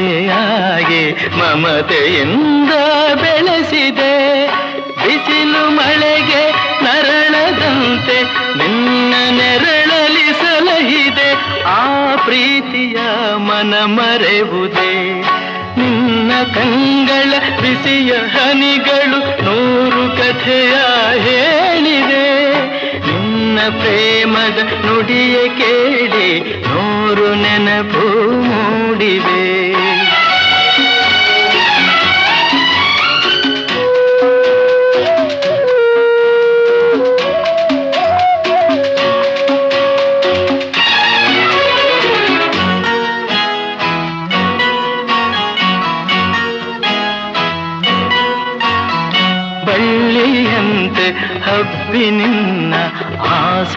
ಜೊತೆಯಾಗಿ ಮಮತೆಯಿಂದ ಬೆಳೆಸಿದೆ. ಬಿಸಿಲು ಮಳೆಗೆ ನರಳದಂತೆ ನಿನ್ನ ನೆರಳಲಿ ಸಲಹಿದೆ. ಆ ಪ್ರೀತಿಯ ಮನ ಮರೆವುದೇ. ನಿನ್ನ ಕಂಗಳ ಬಿಸಿಯ ಹನಿಗಳು 100 ಕಥೆಯ ಹೇಳಿದೆ. ನಿನ್ನ ಪ್ರೇಮದ ನುಡಿಯ ಕೇಳಿ 100 ನೆನಪು ಮೂಡಿವೆ.